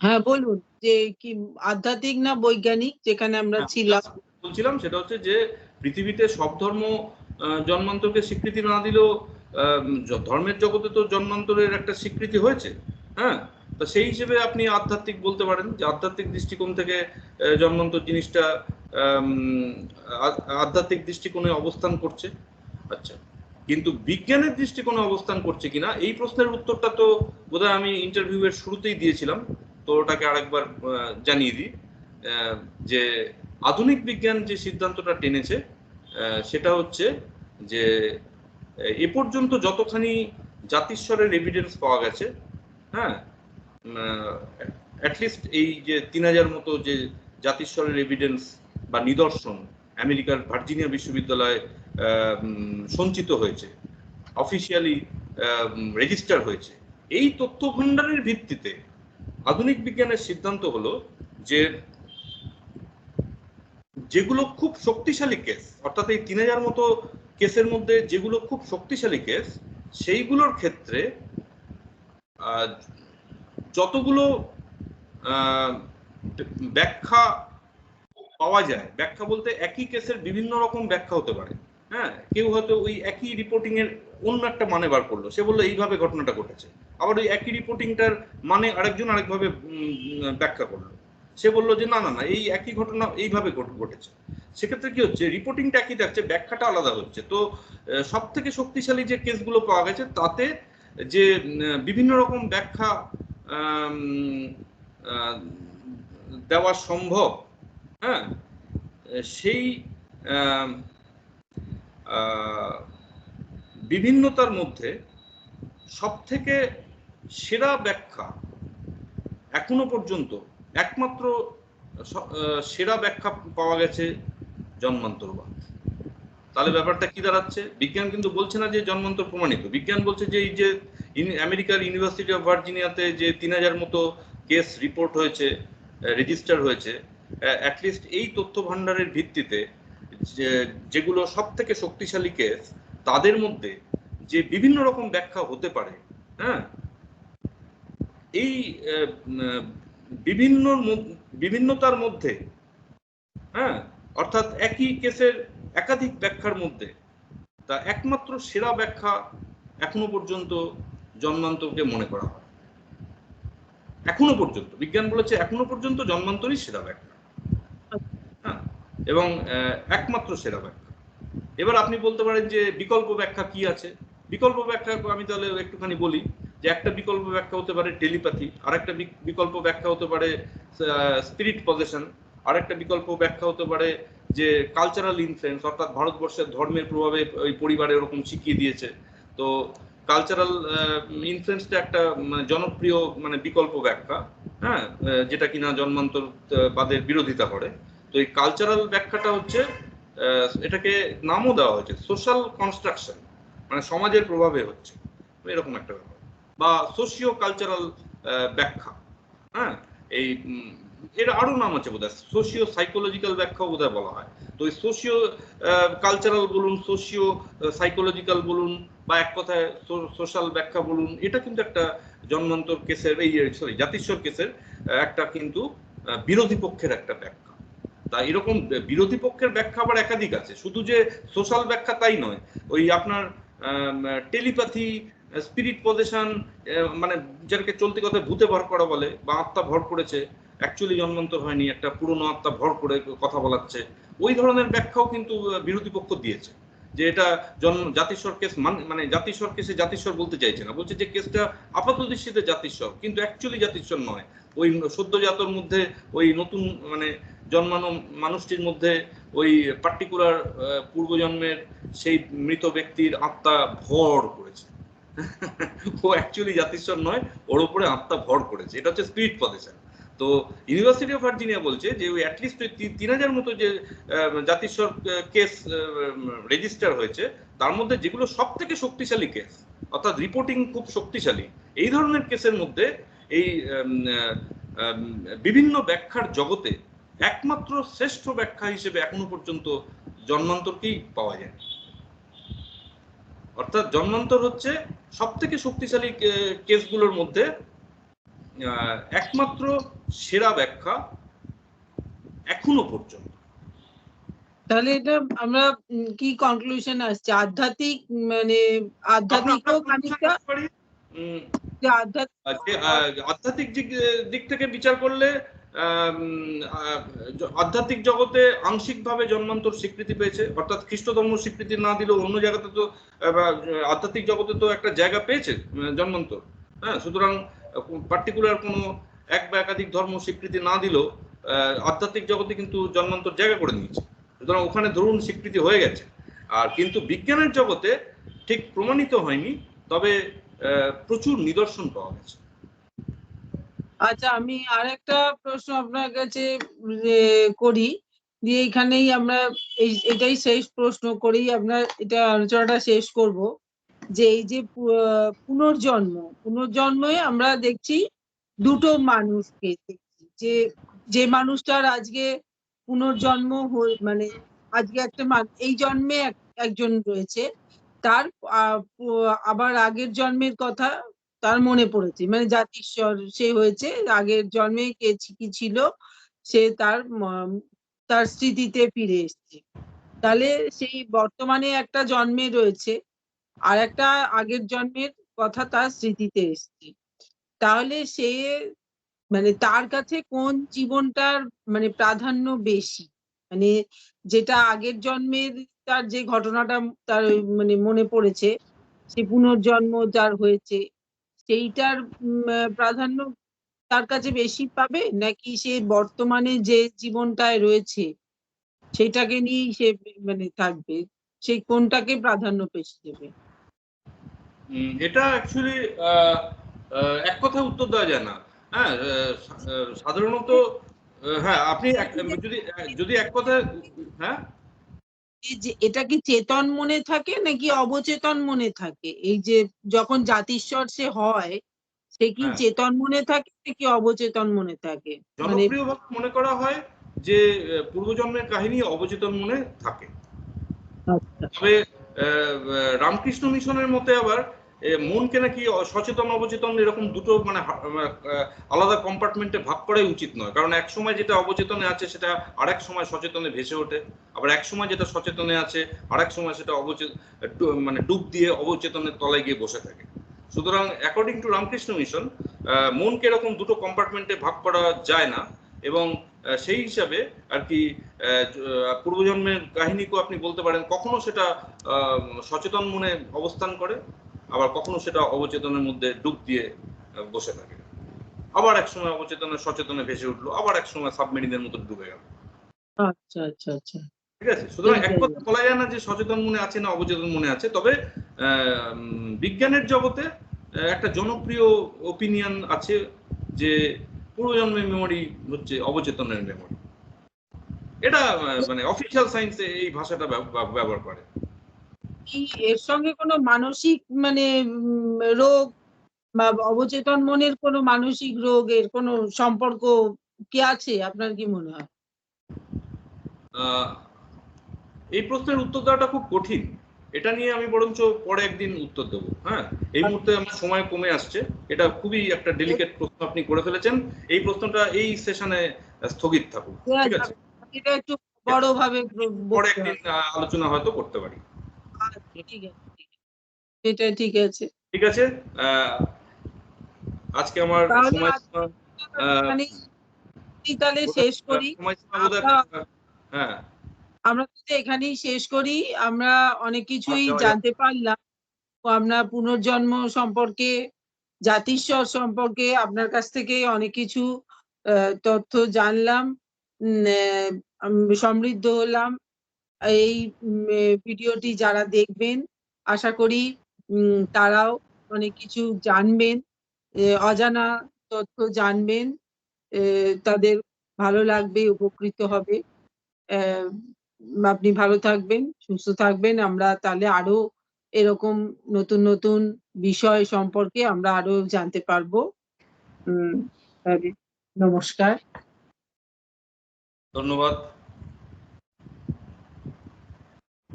হ্যাঁ বলুন, যে কি আধ্যাত্মিক না বৈজ্ঞানিক যেখানে আমরা ছিলাম? বলছিলাম সেটা হচ্ছে যে পৃথিবীতে সব ধর্ম জন্মান্তরকে স্বীকৃতি না দিলেও ধর্মের জগতে তো জন্মান্তরের একটা স্বীকৃতি হয়েছে। হ্যাঁ, তা সেই হিসেবে আপনি আধ্যাত্মিক বলতে পারেন যে আধ্যাত্মিক দৃষ্টিকোণ থেকে জন্মান্তর জিনিসটা আধ্যাত্মিক দৃষ্টিকোণে অবস্থান করছে। আচ্ছা, কিন্তু বিজ্ঞানের দৃষ্টিকোণে অবস্থান করছে কিনা এই প্রশ্নের উত্তরটা তো বোধহয় আমি ইন্টারভিউয়ের শুরুতেই দিয়েছিলাম, তো ওটাকে আরেকবার জানিয়ে দিই। যে আধুনিক বিজ্ঞান যে সিদ্ধান্তটা টেনেছে সেটা হচ্ছে যে এ পর্যন্ত যতখানি জাতিস্বরের এভিডেন্স পাওয়া গেছে, হ্যাঁ, অ্যাটলিস্ট এই যে 3000 মতো যে জাতিস্বরের এভিডেন্স বা নিদর্শন আমেরিকার ভার্জিনিয়া বিশ্ববিদ্যালয়ে সঞ্চিত হয়েছে, অফিসিয়ালি রেজিস্টার হয়েছে, এই তথ্য ভাণ্ডারের ভিত্তিতে আধুনিক বিজ্ঞানের সিদ্ধান্ত হলো যে যেগুলো খুব শক্তিশালী কেস, অর্থাৎ এই 3000 মতো কেসের মধ্যে যেগুলো খুব শক্তিশালী কেস, সেইগুলোর ক্ষেত্রে যতগুলো ব্যাখ্যা পাওয়া যায়, ব্যাখ্যা বলতে একই কেসের বিভিন্ন রকম ব্যাখ্যা হতে পারে। হ্যাঁ, কেউ হয়তো ওই একই রিপোর্টিং এর অন্য একটা মানে বার করলো, সে বললো এইভাবে ঘটনাটা ঘটেছে, আবার ওই একই রিপোর্টিংটার মানে আরেকজন আরেকভাবে ব্যাখ্যা করলো, সে বললো যে না না না এই একই ঘটনা এইভাবে ঘটেছে। সেক্ষেত্রে কি হচ্ছে, রিপোর্টিংটা একই থাকছে, ব্যাখ্যাটা আলাদা হচ্ছে। তো সব থেকে শক্তিশালী যে কেসগুলো পাওয়া গেছে তাতে যে বিভিন্ন রকম ব্যাখ্যা দেওয়া সম্ভব, হ্যাঁ, সেই বিভিন্নতার মধ্যে সবথেকে সেরা ব্যাখ্যা এখনো পর্যন্ত একমাত্র সেরা ব্যাখ্যা পাওয়া গেছে জন্মান্তরবাদ। তাহলে ব্যাপারটা কি দাঁড়াচ্ছে, বিজ্ঞান কিন্তু বলছে না যে জন্মান্তর প্রমাণিত, বিজ্ঞান বলছে যে এই যে আমেরিকার ইউনিভার্সিটি অফ ভার্জিনিয়াতে যে 3000 মতো কেস রিপোর্ট হয়েছে, রেজিস্টার হয়েছে, অ্যাটলিস্ট এই তথ্য ভাণ্ডারের ভিত্তিতে যেগুলো সব থেকে শক্তিশালী কেস তাদের মধ্যে যে বিভিন্ন রকম ব্যাখ্যা হতে পারে, হ্যাঁ, এই বিভিন্নতার মধ্যে, হ্যাঁ, অর্থাৎ একই কেসের একাধিক ব্যাখ্যার মধ্যে তা একমাত্র সেরা ব্যাখ্যা এখনো পর্যন্ত জন্মান্তরকে মনে করা হয়। এখনো পর্যন্ত বিজ্ঞান বলেছে এখনো পর্যন্ত জন্মান্তরই সেরা ব্যাখ্যা, হ্যাঁ, এবং একমাত্র সেরা ব্যাখ্যা। এবার আপনি বলতে পারেন যে বিকল্প ব্যাখ্যা কি আছে। বিকল্প ব্যাখ্যা আমি তাহলে একটুখানি বলি যে একটা বিকল্প ব্যাখ্যা হতে পারে টেলিপ্যাথি, আর একটা বিকল্প ব্যাখ্যা হতে পারে স্পিরিট পজেশন, আর একটা বিকল্প ব্যাখ্যা হতে পারে যে কালচারাল ইনফ্লুয়েন্স, অর্থাৎ ভারতবর্ষের ধর্মের প্রভাবে ওই পরিবারে ওরকম শিখিয়ে দিয়েছে। তো কালচারাল ইনফ্লুয়েন্সটা একটা জনপ্রিয় বিকল্প ব্যাখ্যা, হ্যাঁ, যেটা কিনা জন্মান্তরবাদের বিরোধিতা করে। তো এই কালচারাল ব্যাখ্যাটা হচ্ছে, এটাকে নামও দেওয়া হয়েছে সোশ্যাল কনস্ট্রাকশন, সমাজের প্রভাবে হচ্ছে এরকম একটা ব্যাপার, বা সোশিও কালচারাল ব্যাখ্যা। হ্যাঁ, এই এর আরো নাম আছে বোধহয়, সোশিও সাইকোলজিক্যাল ব্যাখ্যাও বোধহয় বলা হয়। তো এই সোশিও কালচারাল বলুন, সোশিও সাইকোলজিক্যাল বলুন, বা এক কথায় সোশ্যাল ব্যাখ্যা বলুন, এটা কিন্তু একটা জন্মান্তর কেসের জাতিস্বর কেসের একটা কিন্তু বিরোধী পক্ষের একটা ব্যাখ্যা। তা এরকম বিরোধী পক্ষের ব্যাখ্যা আবার একাধিক আছে, শুধু যে সোশ্যাল ব্যাখ্যা তাই নয়। ওই আপনার টেলিপ্যাথি, স্পিরিট পজেশন, যাকে চলতি কথায় ভূতে ভর করা বলে, বা আত্মা ভর করেছে, অ্যাকচুয়ালি জন্মান্তর হয়নি, একটা পুরনো আত্মা ভর করে কথা বলাচ্ছে, ওই ধরনের ব্যাখ্যাও কিন্তু বিরোধী পক্ষ দিয়েছে, যে এটা জাতিস্বর কেস, জাতিস্বর কেসে জাতিস্বর বলতে চাইছে না, বলছে যে কেসটা আপাত দৃষ্টিতে জাতিস্বর, কিন্তু অ্যাকচুয়ালি জাতিস্বর নয়। ওই সদ্যজাতর মধ্যে ওই নতুন জন্মানো মানুষটির মধ্যে ওই পার্টিকুলার পূর্বজন্মের সেই মৃত ব্যক্তির আত্মা ভর করেছে। ও অ্যাকচুয়ালি জাতিস্বর নয়, ওর উপরে আত্মা ভর করেছে, এটা হচ্ছে স্পিরিট পজেশন। তো ইউনিভার্সিটি অফ ভার্জিনিয়া বলছে যে ওই অ্যাটলিস্ট 3000 মতো যে জাতিস্বর কেস রেজিস্টার হয়েছে, তার মধ্যে যেগুলো সব থেকে শক্তিশালী কেস, অর্থাৎ রিপোর্টিং খুব শক্তিশালী, এই ধরনের কেসের মধ্যে এই বিভিন্ন ব্যাখ্যার জগতে একমাত্র শ্রেষ্ঠ ব্যাখ্যা হিসেবে এখনো পর্যন্ত জন্মান্তরকেই পাওয়া যায়। অর্থাৎ জন্মান্তর হচ্ছে সব থেকে শক্তিশালী কেসগুলোর মধ্যে একমাত্র সেরা ব্যাখ্যা এখনো পর্যন্ত। তাহলে এটা আমরা কি কনক্লুশন আসছে? আধ্যাত্মিক মানে আধ্যাত্মিকও খানিকটা যে আধ্যাত্মিক দিক থেকে বিচার করলে আধ্যাত্মিক জগতে আংশিকভাবে জন্মান্তর স্বীকৃতি পেয়েছে, অর্থাৎ খ্রিস্ট ধর্ম স্বীকৃতি না দিলেও অন্য জায়গাতে তো আধ্যাত্মিক জগতে তো একটা জায়গা পেয়েছে জন্মান্তর। হ্যাঁ, সুতরাং পার্টিকুলার কোনো এক বা একাধিক ধর্ম স্বীকৃতি না দিলেও আধ্যাত্মিক জগতে কিন্তু জন্মান্তর জায়গা করে নিয়েছে, সুতরাং ওখানে ধরুন স্বীকৃতি হয়ে গেছে। আর কিন্তু বিজ্ঞানের জগতে ঠিক প্রমাণিত হয়নি, তবে প্রচুর নিদর্শন পাওয়া গেছে। আচ্ছা, আমি আরেকটা প্রশ্ন আপনার কাছে করি, দিয়ে এখানেই আমরা এটাই শেষ প্রশ্ন করেই আপনার এটা আলোচনাটা শেষ করব। যে এই যে পুনর্জন্মে আমরা দেখছি দুটো মানুষকে দেখছি, যে মানুষটার আজকে পুনর্জন্ম মানে আজকে একটা এই জন্মে একজন রয়েছে, তার আবার আগের জন্মের কথা তার মনে পড়েছে, মানে জাতিস্বর সে হয়েছে, আগের জন্মে কি ছিল সে তার স্মৃতিতে ফিরে এসেছে। তাহলে সেই বর্তমানে একটা জন্মে রয়েছে, আর একটা আগের জন্মের কথা তার স্মৃতিতে এসছে। তাহলে সে মানে তার কাছে কোন জীবনটার মানে প্রাধান্য বেশি, মানে যেটা আগের জন্মের তার যে ঘটনাটা তার মানে মনে পড়েছে, সে পুনর্জন্ম যার হয়েছে সেইটার প্রাধান্য তার কাছে বেশি পাবে, নাকি সে বর্তমানে যে জীবনটায় রয়েছে সেটাকে নিয়েই সে মানে থাকবে, সেই কোনটাকে প্রাধান্য বেশি দেবে? এটা অ্যাকচুয়ালি এক কথায় উত্তর দেওয়া যায় না। হ্যাঁ, সাধারণত হ্যাঁ, আপনি যদি এক কথায়, হ্যাঁ, যে এটা কি চেতন মনে থাকে নাকি অবচেতন মনে থাকে? এই যে যখন জাতিস্বর সে হয়, সে কি চেতন মনে থাকে নাকি অবচেতন মনে থাকে? মানে জনপ্রিয়ভাবে মনে করা হয় যে পূর্বজন্মের কাহিনী অবচেতন মনে থাকে। তবে রামকৃষ্ণ মিশনের মতে আবার মনকে নাকি সচেতন অবচেতন এরকম দুটো মানে আলাদা কম্পার্টমেন্টে ভাগ করাই উচিত নয়, কারণ এক সময় যেটা অবচেতনে আছে সেটা আরেক সময় সচেতনে ভেসে ওঠে, আবার এক সময় যেটা সচেতনে আছে আরেক সময় সেটা মানে ডুব দিয়ে অবচেতনের তলায় গিয়ে বসে থাকে। সুতরাং অ্যাকর্ডিং টু রামকৃষ্ণ মিশন মনকে এরকম দুটো কম্পার্টমেন্টে ভাগ করা যায় না, এবং সেই হিসাবে আর কি পূর্বজন্মের কাহিনীকেও আপনি বলতে পারেন কখনো সেটা সচেতন মনে অবস্থান করে, আবার কখনো সেটা অবচেতনের মধ্যে ডুব দিয়ে বসে থাকে, আবার এক সময় অবচেতনের সচেতনে ভেসে উঠলো, আবার এক সময় সাবমেরিনের মতো ডুবে গেল। আচ্ছা আচ্ছা আচ্ছা, ঠিক আছে, সুতরাং এক কথা বলা যায় না যে সচেতন মনে আছে না অবচেতন মনে আছে। তবে বিজ্ঞানের জগতে একটা জনপ্রিয় ওপিনিয়ন আছে যে পূর্বজন্মের মেমোরি হচ্ছে অবচেতনের মেমোরি। এটা মানে অফিশিয়াল সায়েন্সে এই ভাষাটা ব্যবহার করে। এর সঙ্গে কোনো মানসিক মানে রোগ বা অবচেতন মনের কোনো মানসিক রোগের কোনো সম্পর্ক কি আছে? আপনার কি মনে হয়? এই প্রশ্নের উত্তর দেওয়াটা খুব কঠিন, এটা নিয়ে আমি বরঞ্চ পরে একদিন উত্তর দেবো। হ্যাঁ, এই মুহূর্তে আমার সময় কমে আসছে। এটা খুবই একটা ডেলিকেট প্রশ্ন আপনি করে ফেলেছেন, এই প্রশ্নটা এই সেশনে স্থগিত থাকুক। ঠিক আছে, এটা একটু বড়ভাবে পরে একদিন আলোচনা হয়তো করতে পারি। ঠিক আছে, এটা ঠিক আছে। ঠিক আছে, আজকে আমার সময় তাহলে শেষ করি। হ্যাঁ, আমরা এখানেই শেষ করি। আমরা অনেক কিছুই জানতে পারলাম, আমরা পুনর্জন্ম সম্পর্কে, জাতিস্বর সম্পর্কে আপনার কাছ থেকে অনেক কিছু তথ্য জানলাম, সমৃদ্ধ হলাম। এই ভিডিওটি যারা দেখবেন আশা করি তারাও অনেক কিছু জানবেন, অজানা তথ্য জানবেন, তাদের ভালো লাগবে, উপকৃত হবে। আপনি ভালো থাকবেন, সুস্থ থাকবেন। আমরা তাহলে আরো এরকম নতুন নতুন বিষয় সম্পর্কে আমরা আরো জানতে পারবো। নমস্কার, ধন্যবাদ।